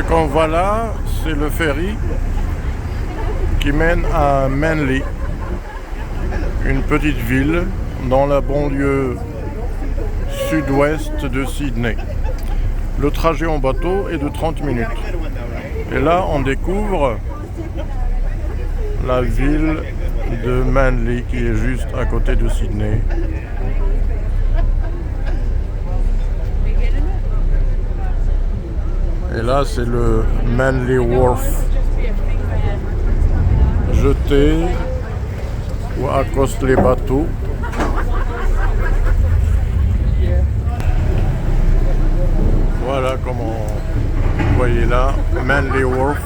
qu'on voit là, c'est le ferry qui mène à Manly, une petite ville dans la banlieue sud-ouest de Sydney. Le trajet en bateau est de 30 minutes. Et là, on découvre la ville de Manly qui est juste à côté de Sydney. Et là, c'est le Manly Wharf, jeté où accostent les bateaux. Voilà comment vous voyez là, Manly Wharf.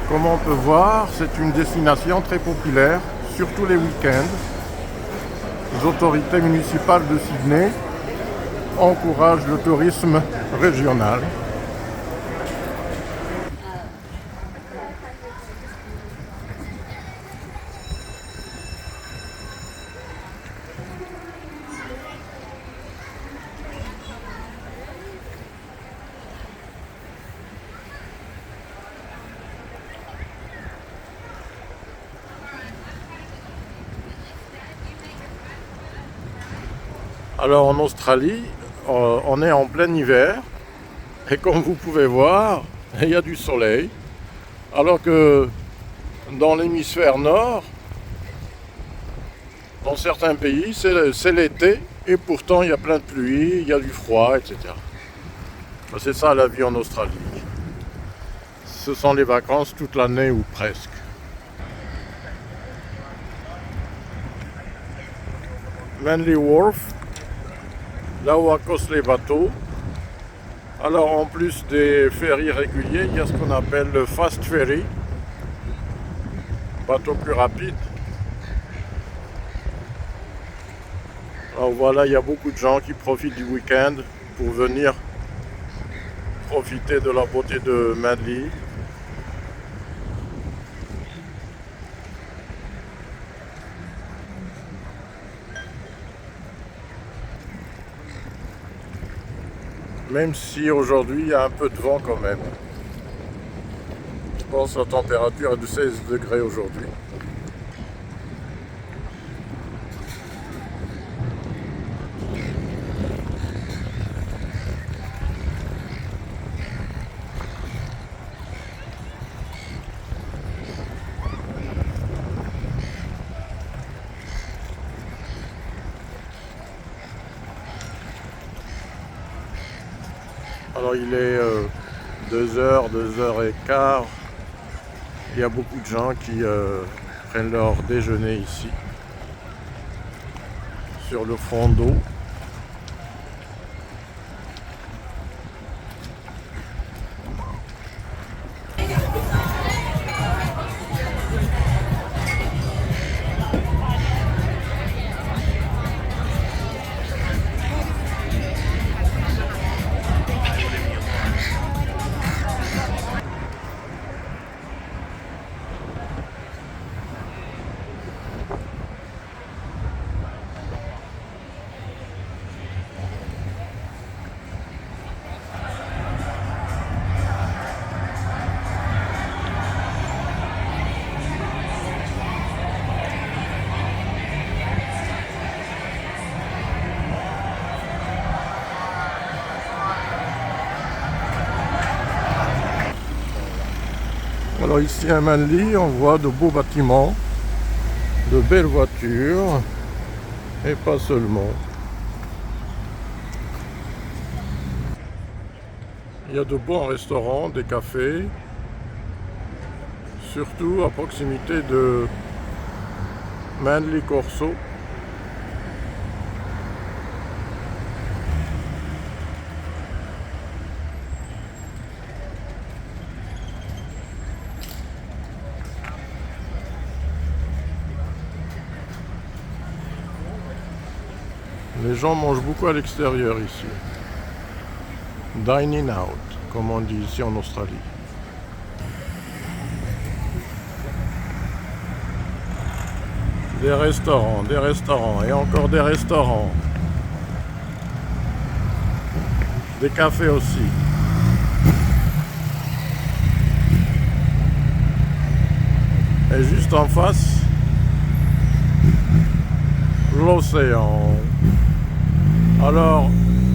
Comme on peut voir, c'est une destination très populaire, surtout les week-ends. Les autorités municipales de Sydney encouragent le tourisme régional. Alors en Australie, on est en plein hiver et comme vous pouvez voir, il y a du soleil. Alors que dans l'hémisphère nord, dans certains pays, c'est l'été et pourtant il y a plein de pluie, il y a du froid, etc. C'est ça la vie en Australie. Ce sont les vacances toute l'année ou presque. Manly Wharf, là où accostent les bateaux. Alors en plus des ferries réguliers, il y a ce qu'on appelle le fast ferry, bateau plus rapide. Alors voilà, il y a beaucoup de gens qui profitent du week-end pour venir profiter de la beauté de Manly. Même si aujourd'hui il y a un peu de vent quand même. Je pense que la température est de 16 degrés aujourd'hui. Alors il est 2h, 2h15. Il y a beaucoup de gens qui prennent leur déjeuner ici, sur le front d'eau. Alors ici à Manly, on voit de beaux bâtiments, de belles voitures, et pas seulement. Il y a de bons restaurants, des cafés, surtout à proximité de Manly Corso. Les gens mangent beaucoup à l'extérieur ici. Dining out, comme on dit ici en Australie. Des restaurants et encore des restaurants. Des cafés aussi. Et juste en face, l'océan. Alors,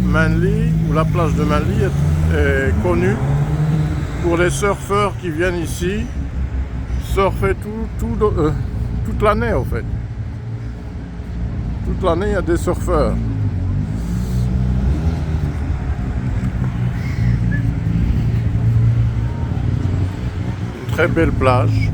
Manly, ou la plage de Manly, est connue pour les surfeurs qui viennent ici surfer toute l'année en fait. Toute l'année, il y a des surfeurs. Une très belle plage.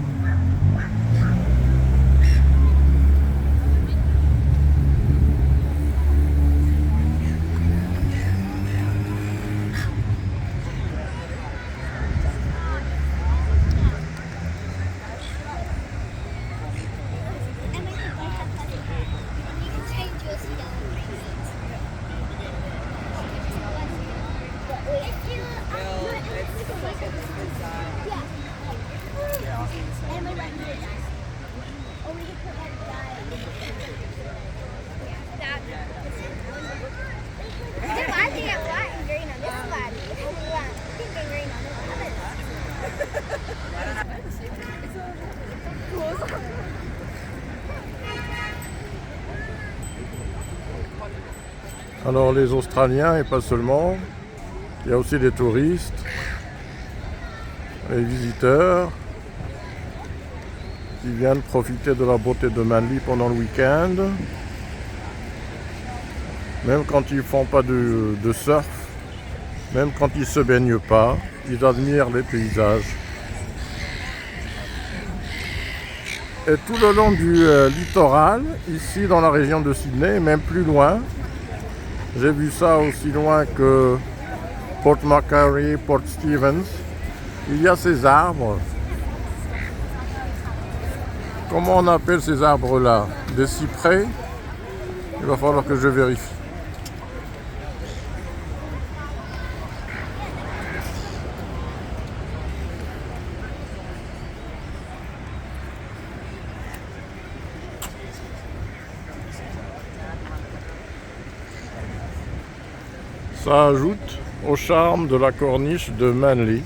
Alors les Australiens et pas seulement, il y a aussi des touristes, les visiteurs qui viennent profiter de la beauté de Manly pendant le week-end. Même quand ils font pas de surf, même quand ils se baignent pas, ils admirent les paysages. Et tout le long du littoral, ici dans la région de Sydney, même plus loin, j'ai vu ça aussi loin que Port Macquarie, Port Stephens, il y a ces arbres. Comment on appelle ces arbres-là? Des cyprès? Il va falloir que je vérifie. Ça ajoute au charme de la corniche de Manly.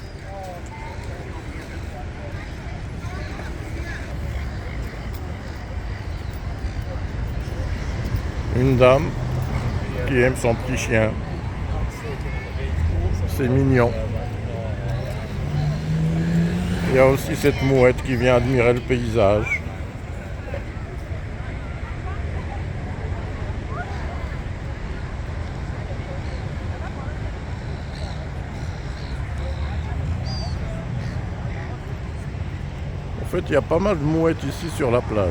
Une dame qui aime son petit chien. C'est mignon. Il y a aussi cette mouette qui vient admirer le paysage. En fait, il y a pas mal de mouettes ici sur la plage.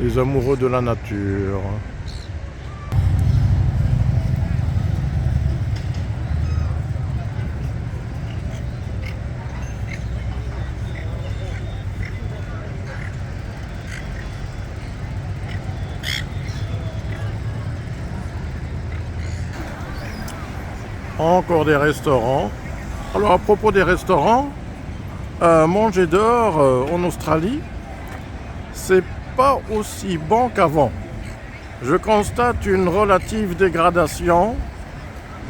Les amoureux de la nature. Encore des restaurants. Alors à propos des restaurants, manger dehors en Australie, c'est pas aussi bon qu'avant. Je constate une relative dégradation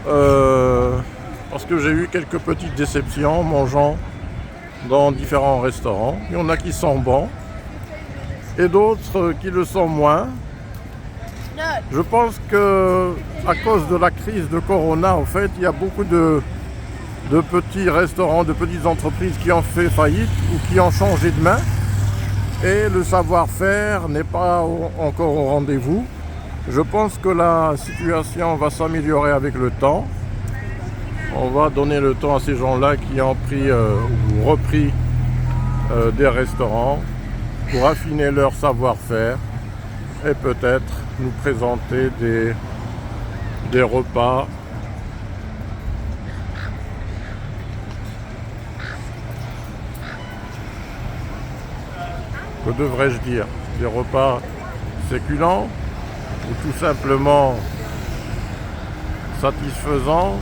parce que j'ai eu quelques petites déceptions en mangeant dans différents restaurants. Il y en a qui sont bons et d'autres qui le sont moins. Je pense que à cause de la crise de Corona, en fait, il y a beaucoup de petits restaurants, de petites entreprises qui ont fait faillite ou qui ont changé de main. Et le savoir-faire n'est pas encore au rendez-vous. Je pense que la situation va s'améliorer avec le temps. On va donner le temps à ces gens-là qui ont pris ou repris des restaurants pour affiner leur savoir-faire et peut-être nous présenter des repas que devrais-je dire, des repas séculents ou tout simplement satisfaisants